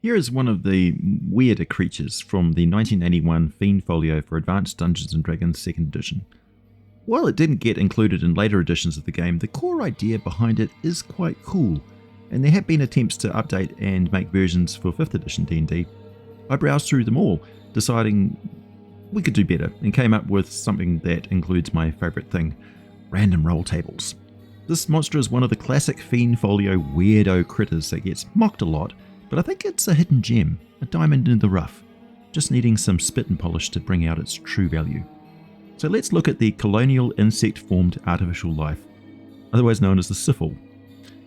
Here is one of the weirder creatures from the 1981 Fiend Folio for Advanced Dungeons & Dragons 2nd edition. While it didn't get included in later editions of the game, the core idea behind it is quite cool, and there have been attempts to update and make versions for 5th edition D&D. I browsed through them all, deciding we could do better, and came up with something that includes my favourite thing, random roll tables. This monster is one of the classic Fiend Folio weirdo critters that gets mocked a lot, but I think it's a hidden gem, a diamond in the rough, just needing some spit and polish to bring out its true value. So let's look at the colonial insect-formed artificial life, otherwise known as the Cifal.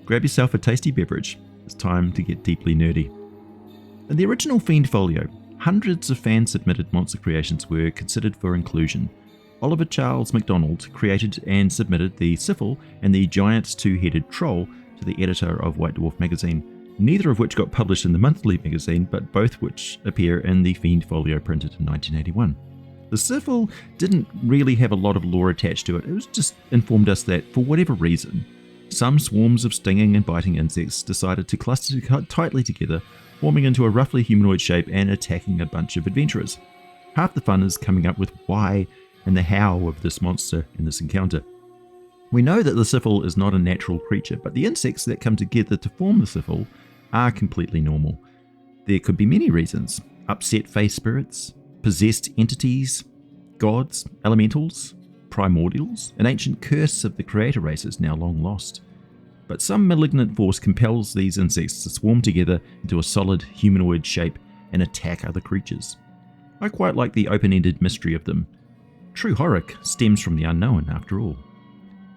Grab yourself a tasty beverage, it's time to get deeply nerdy. In the original Fiend Folio, hundreds of fan-submitted monster creations were considered for inclusion. Oliver Charles MacDonald created and submitted the Cifal and the giant two-headed troll to the editor of White Dwarf magazine, neither of which got published in the monthly magazine, but both which appear in the Fiend Folio printed in 1981. The Cifal didn't really have a lot of lore attached to it, it was just informed us that, for whatever reason, some swarms of stinging and biting insects decided to cluster tightly together, forming into a roughly humanoid shape and attacking a bunch of adventurers. Half the fun is coming up with why and the how of this monster in this encounter. We know that the Cifal is not a natural creature, but the insects that come together to form the Cifal are completely normal. There could be many reasons: upset face spirits, possessed entities, gods, elementals, primordials, an ancient curse of the creator races now long lost. But some malignant force compels these insects to swarm together into a solid humanoid shape and attack other creatures. I quite like the open-ended mystery of them. True horror stems from the unknown, after all.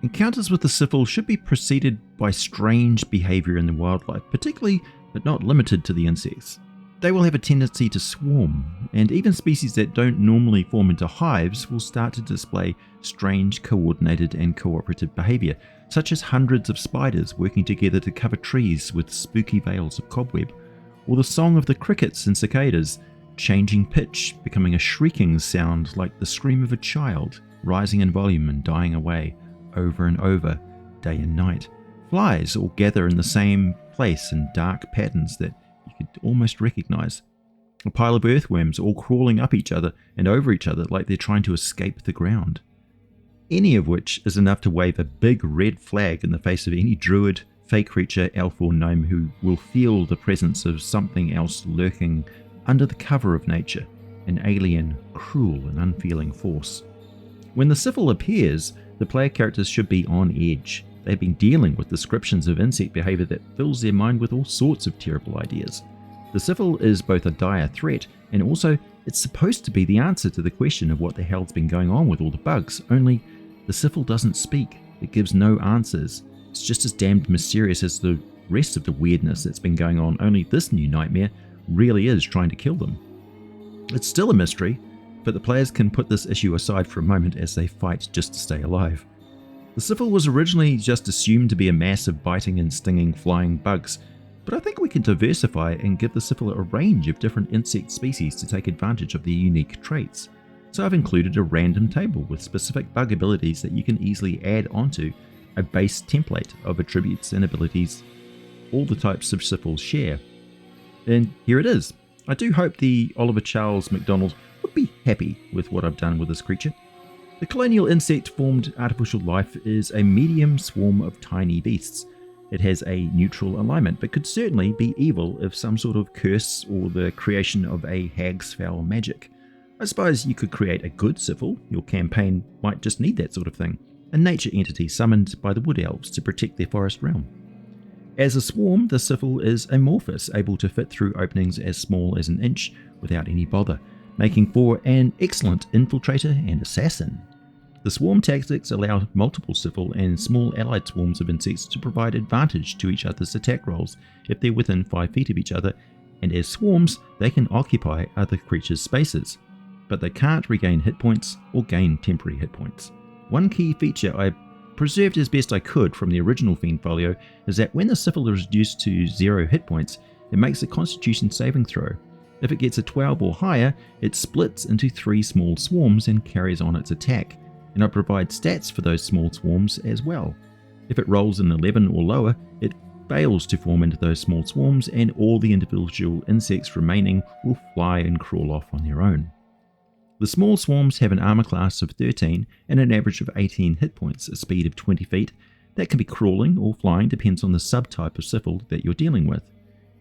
Encounters with the Cifal should be preceded by strange behaviour in the wildlife, particularly but not limited to the insects. They will have a tendency to swarm, and even species that don't normally form into hives will start to display strange coordinated and cooperative behaviour, such as hundreds of spiders working together to cover trees with spooky veils of cobweb, or the song of the crickets and cicadas, changing pitch, becoming a shrieking sound like the scream of a child, rising in volume and dying away, over and over, day and night. Flies all gather in the same place in dark patterns that you could almost recognise. A pile of earthworms all crawling up each other and over each other like they're trying to escape the ground. Any of which is enough to wave a big red flag in the face of any druid, fey creature, elf or gnome who will feel the presence of something else lurking under the cover of nature, an alien, cruel and unfeeling force. When the Cifal appears, the player characters should be on edge. They've been dealing with descriptions of insect behaviour that fills their mind with all sorts of terrible ideas. The Cifal is both a dire threat, and also it's supposed to be the answer to the question of what the hell's been going on with all the bugs, only the Cifal doesn't speak, it gives no answers. It's just as damned mysterious as the rest of the weirdness that's been going on, only this new nightmare really is trying to kill them. It's still a mystery, but the players can put this issue aside for a moment as they fight just to stay alive. The Cifal was originally just assumed to be a mass of biting and stinging flying bugs, but I think we can diversify and give the Cifal a range of different insect species to take advantage of their unique traits. So I've included a random table with specific bug abilities that you can easily add onto a base template of attributes and abilities all the types of Cifals share. And here it is. I do hope the Oliver Charles MacDonald would be happy with what I've done with this creature. The colonial insect-formed artificial life is a medium swarm of tiny beasts. It has a neutral alignment, but could certainly be evil if some sort of curse or the creation of a hag's foul magic. I suppose you could create a good Cifal. Your campaign might just need that sort of thing. A nature entity summoned by the wood elves to protect their forest realm. As a swarm, the Cifal is amorphous, able to fit through openings as small as an inch without any bother, making for an excellent infiltrator and assassin. The swarm tactics allow multiple Cifal and small allied swarms of insects to provide advantage to each other's attack rolls if they're within 5 feet of each other, and as swarms, they can occupy other creatures' spaces, but they can't regain hit points or gain temporary hit points. One key feature I preserved as best I could from the original Fiend Folio is that when the Cifal is reduced to 0 hit points, it makes a Constitution saving throw. If it gets a 12 or higher, it splits into 3 small swarms and carries on its attack, and I provide stats for those small swarms as well. If it rolls an 11 or lower, it fails to form into those small swarms, and all the individual insects remaining will fly and crawl off on their own. The small swarms have an armor class of 13 and an average of 18 hit points, a speed of 20 feet. That can be crawling or flying, depends on the subtype of Cifal that you're dealing with.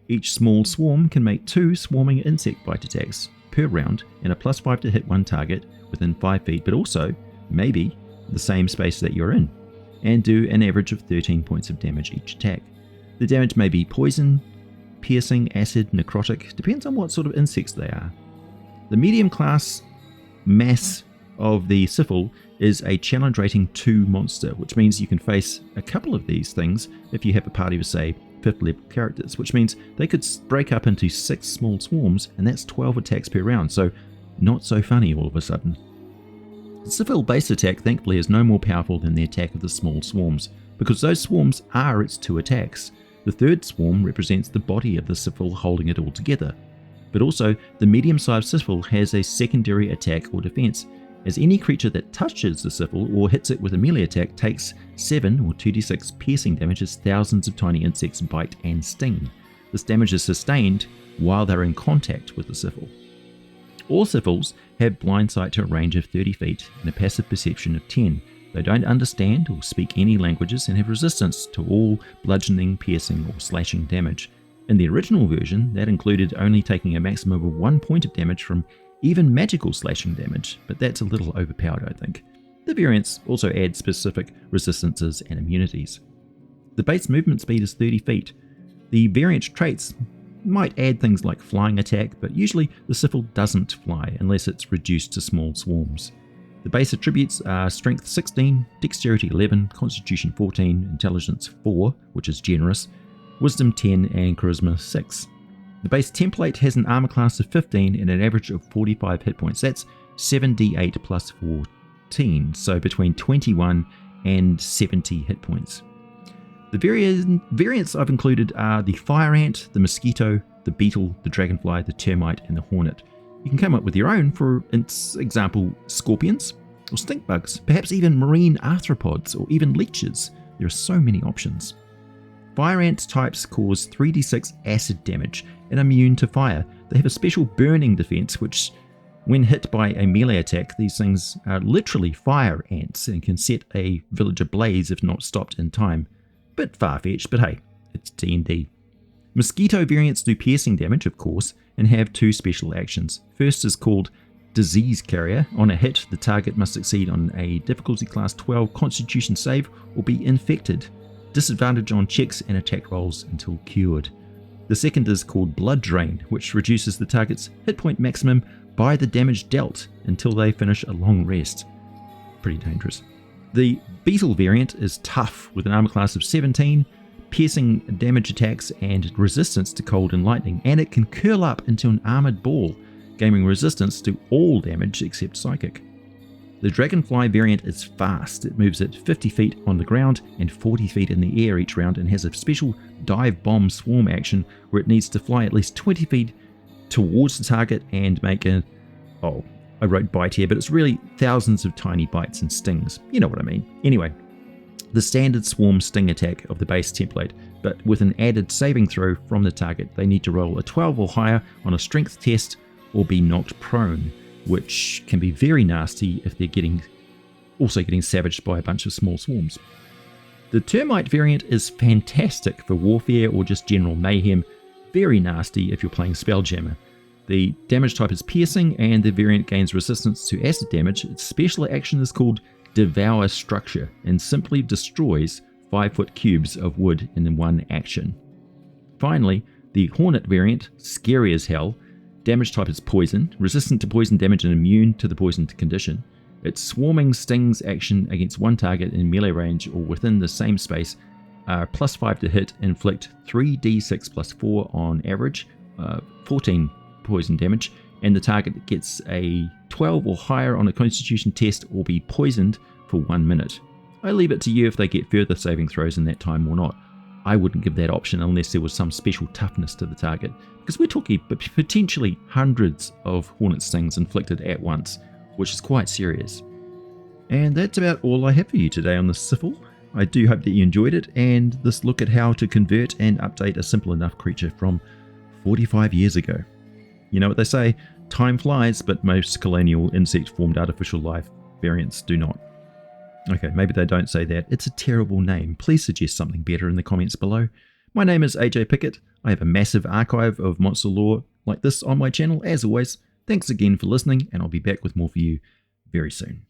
Each small swarm can make 2 swarming insect bite attacks per round and a +5 to hit one target within 5 feet, but also maybe the same space that you're in, and do an average of 13 points of damage each attack. The damage may be poison, piercing, acid, necrotic, depends on what sort of insects they are. The medium class mass of the Cifal is a challenge rating 2 monster, which means you can face a couple of these things if you have a party of, say, 5th level characters, which means they could break up into 6 small swarms, and that's 12 attacks per round, so not so funny all of a sudden. The Cifal base attack thankfully is no more powerful than the attack of the small swarms, because those swarms are its 2 attacks. The 3rd swarm represents the body of the Cifal holding it all together. But also, the medium-sized Cifal has a secondary attack or defense, as any creature that touches the Cifal or hits it with a melee attack takes 7 or 2d6 piercing damage as thousands of tiny insects bite and sting. This damage is sustained while they're in contact with the Cifal. All Cifals have blind sight to a range of 30 feet and a passive perception of 10. They don't understand or speak any languages and have resistance to all bludgeoning, piercing, or slashing damage. In the original version, that included only taking a maximum of 1 point of damage from even magical slashing damage, but that's a little overpowered, I think. The variants also add specific resistances and immunities. The base movement speed is 30 feet. The variant traits might add things like flying attack, but usually the Cifal doesn't fly unless it's reduced to small swarms. The base attributes are Strength 16, Dexterity 11, Constitution 14, Intelligence 4, which is generous, Wisdom 10, and Charisma 6. The base template has an armor class of 15 and an average of 45 hit points. That's 7d8 plus 14, so between 21 and 70 hit points. The variants I've included are the fire ant, the mosquito, the beetle, the dragonfly, the termite, and the hornet. You can come up with your own, for example, scorpions or stink bugs, perhaps even marine arthropods or even leeches. There are so many options. Fire ant types cause 3d6 acid damage and are immune to fire. They have a special burning defense, which, when hit by a melee attack, these things are literally fire ants and can set a village ablaze if not stopped in time. Bit far-fetched, but hey, it's D&D. Mosquito variants do piercing damage, of course, and have 2 special actions. First is called Disease Carrier. On a hit, the target must succeed on a difficulty class 12 Constitution save or be infected. Disadvantage on checks and attack rolls until cured. The second is called Blood Drain, which reduces the target's hit point maximum by the damage dealt until they finish a long rest. Pretty dangerous. The Beetle variant is tough with an armor class of 17, piercing damage attacks and resistance to cold and lightning, and it can curl up into an armored ball, gaining resistance to all damage except psychic. The Dragonfly variant is fast. It moves at 50 feet on the ground and 40 feet in the air each round and has a special dive bomb swarm action where it needs to fly at least 20 feet towards the target and make a, I wrote bite here, but it's really thousands of tiny bites and stings. You know what I mean. Anyway, the standard swarm sting attack of the base template, but with an added saving throw from the target. They need to roll a 12 or higher on a strength test or be knocked prone, which can be very nasty if they're also getting savaged by a bunch of small swarms. The termite variant is fantastic for warfare or just general mayhem, very nasty if you're playing spelljammer. The damage type is piercing, and the variant gains resistance to acid damage. Its special action is called Devour Structure and simply destroys 5-foot cubes of wood in one action. Finally, the Hornet variant, scary as hell. Damage type is poison, resistant to poison damage and immune to the poison condition. Its swarming stings action against one target in melee range or within the same space are +5 to hit, inflict 3d6 plus 4 on average, 14 poison damage, and the target gets a 12 or higher on a constitution test or be poisoned for 1 minute. I leave it to you if they get further saving throws in that time or not. I wouldn't give that option unless there was some special toughness to the target, because we're talking potentially hundreds of hornet stings inflicted at once, which is quite serious. And that's about all I have for you today on the Cifal. I do hope that you enjoyed it, and this look at how to convert and update a simple enough creature from 45 years ago. You know what they say, time flies, but most colonial insect-formed artificial life variants do not. Okay, maybe they don't say that. It's a terrible name. Please suggest something better in the comments below. My name is AJ Pickett. I have a massive archive of monster lore like this on my channel. As always, thanks again for listening, and I'll be back with more for you very soon.